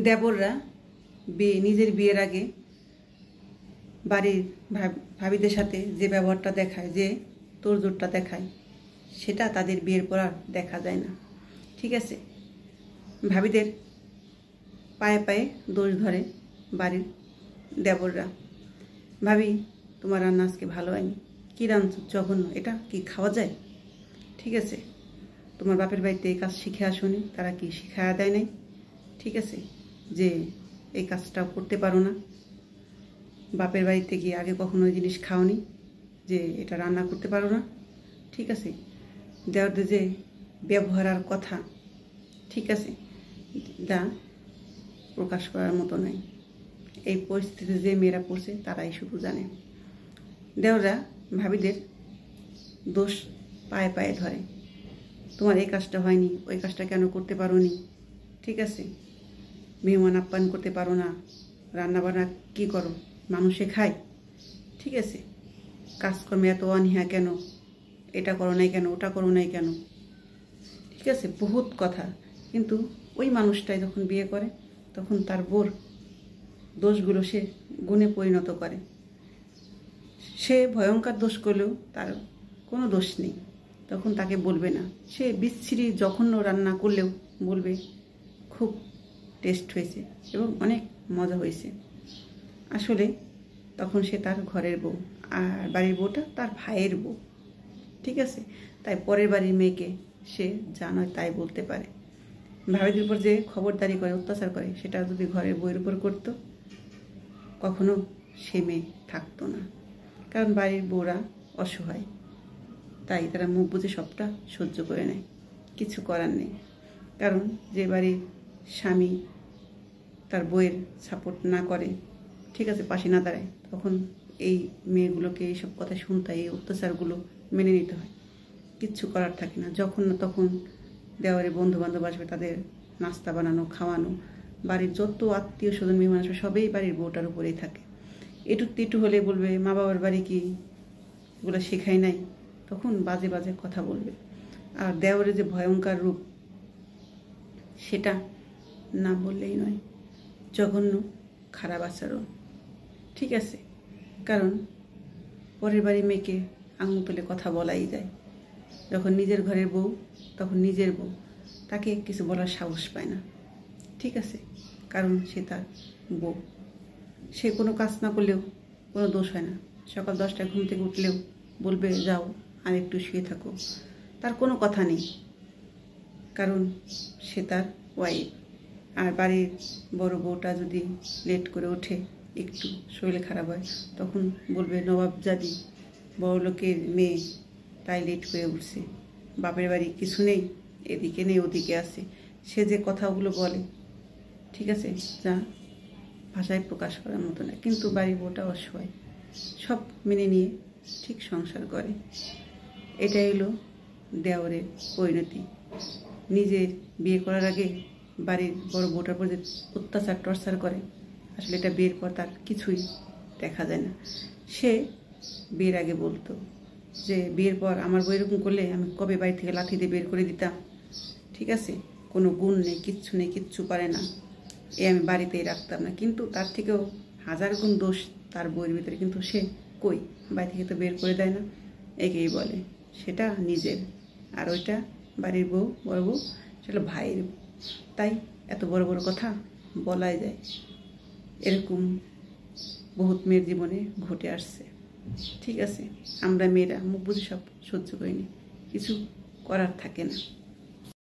দেবররা নিজের বিয়ের আগে বাড়ির ভাবিদের সাথে যে ব্যবহারটা দেখায়, যে তোড়জোড়টা দেখায়, সেটা তাদের বিয়ের পর আর দেখা যায় না। ঠিক আছে, ভাবিদের পায়ে পায়ে দোষ ধরে বাড়ির দেবররা। ভাবি, তোমার রান্না আজকে ভালো হয়নি, কী রান্না জঘন্য, এটা কি খাওয়া যায়? ঠিক আছে, তোমার বাপের বাড়িতে এই কাজ শিখে আসুনি, তারা কি শিখায়া দেয় নাই? ঠিক আছে, যে এই কাজটাও করতে পারো না, বাপের বাড়িতে গিয়ে আগে কখনো ওই জিনিস খাওনি, যে এটা রান্না করতে পারো না। ঠিক আছে, দেওয়ারদের যে ব্যবহার আর কথা, ঠিক আছে, যা প্রকাশ করার মতো নাই। এই পরিস্থিতিতে যে মেয়েরা পড়ছে তারাই শুধু জানে। দেওররা ভাবিদের দোষ পায়ে পায়ে ধরে, তোমার এই কাজটা হয়নি, ওই কাজটা কেন করতে পারো নি? ঠিক আছে, মেহমান আপ্যায়ন করতে পারো না, রান্নাবান্না কী করো, মানুষে খায়? ঠিক আছে, কাজকর্মে এত অনীহা কেন, এটা করো নাই কেন, ওটা করো নাই কেন? ঠিক আছে, বহুত কথা। কিন্তু ওই মানুষটাই যখন বিয়ে করে তখন তার বোর দোষগুলো সে গুণে পরিণত করে। সে ভয়ঙ্কর দোষ করলেও তার কোনো দোষ নেই, তখন তাকে বলবে না। সে বিচ্ছিরি জঘন্য রান্না করলেও বলবে খুব টেস্ট হয়েছে এবং অনেক মজা হয়েছে। আসলে তখন সে তার ঘরের বউ, আর বাড়ির বউটা তার ভাইয়ের বউ। ঠিক আছে, তাই পরের বাড়ির মেয়েকে সে যা নয় তাই বলতে পারে। ভাবিদের উপর যে খবরদারি করে, অত্যাচার করে, সেটা যদি ঘরের বউয়ের উপর করতো, কখনো সে মেয়ে থাকতো না। কারণ বাড়ির বউরা অসহায়, তাই তারা মুখ বুঝে সবটা সহ্য করে নেয়, কিছু করার নেই। কারণ যে বাড়ির স্বামী তার বউয়ের সাপোর্ট না করে, ঠিক আছে, পাশে না দাঁড়ায়, তখন এই মেয়েগুলোকে এইসব কথা শুনতে হয়, এই অত্যাচারগুলো মেনে নিতে হয়, কিচ্ছু করার থাকে না। যখন না তখন দেওয়ারে বন্ধু বান্ধব আসবে, তাদের নাস্তা বানানো, খাওয়ানো, বাড়ির যত আত্মীয় স্বজন মেহমান আসবে সবেই বাড়ির বউটার উপরেই থাকে। একটু তিটু হলে বলবে মা বাবার বাড়ি কি এগুলো শেখাই নাই, তখন বাজে বাজে কথা বলবে। আর দেওয়ারের যে ভয়ঙ্কর রূপ, সেটা না বললেই নয়, জঘন্য খারাপ আচরণ। ঠিক আছে, কারণ পরের বাড়ির মেয়েকে আঙুল তুলে কথা বলাই যায়। যখন নিজের ঘরের বউ, তখন নিজের বউ, তাকে কিছু বলার সাহস পায় না। ঠিক আছে, কারণ সে তার বউ। সে কোনো কাজ না করলেও কোনো দোষ হয় না। সকাল 10টায় ঘুম থেকে উঠলেও বলবে যাও আর একটু শুয়ে থাকো, তার কোনো কথা নেই, কারণ সে তার ওয়াইফ। আর বাড়ির বড় বউটা যদি লেট করে ওঠে, একটু শরীর খারাপ হয়, তখন বলবে নবাবজাদি, বড় লোকের মেয়ে, তাই লেট করে উঠছে, বাপের বাড়ি কিছু নেই, এদিকে নেই ওদিকে আছে। সে যে কথাগুলো বলে, ঠিক আছে, যা ভাষায় প্রকাশ করার মতো না। কিন্তু বাড়ির বউটা অসহায়, সব মেনে নিয়ে ঠিক সংসার করে। এটাই হলো দেওরের পরিণতি। নিজের বিয়ে করার আগে বাড়ির বড় বউটার উপর যে অত্যাচার টর্চার করে, আসলে এটা বিয়ের পর তার কিছুই দেখা যায় না। সে বিয়ের আগে বলতো যে বিয়ের পর আমার বউ এরকম করলে আমি কবে বাড়ি থেকে লাঠি দিয়ে বের করে দিতাম। ঠিক আছে, কোনো গুণ নেই, কিচ্ছু নেই, কিচ্ছু পারে না, আমি বাড়িতেই রাখতাম না। কিন্তু তার থেকেও হাজার গুণ দোষ তার বউয়ের ভিতরে, কিন্তু সে কই, বাড়ি থেকে তো বের করে দেয় না। একেই বলে সেটা নিজের, আর ওইটা বাড়ির বউ, বড় বউ, সেটা ভাইয়ের। তাই এত বড় বড় কথা বলাই যায়। এরকম বহুত মেয়ের জীবনে ঘটে আসছে। ঠিক আছে, আমরা মেয়েরা মুখ বুঝে সব সহ্য করিনি, কিছু করার থাকে না।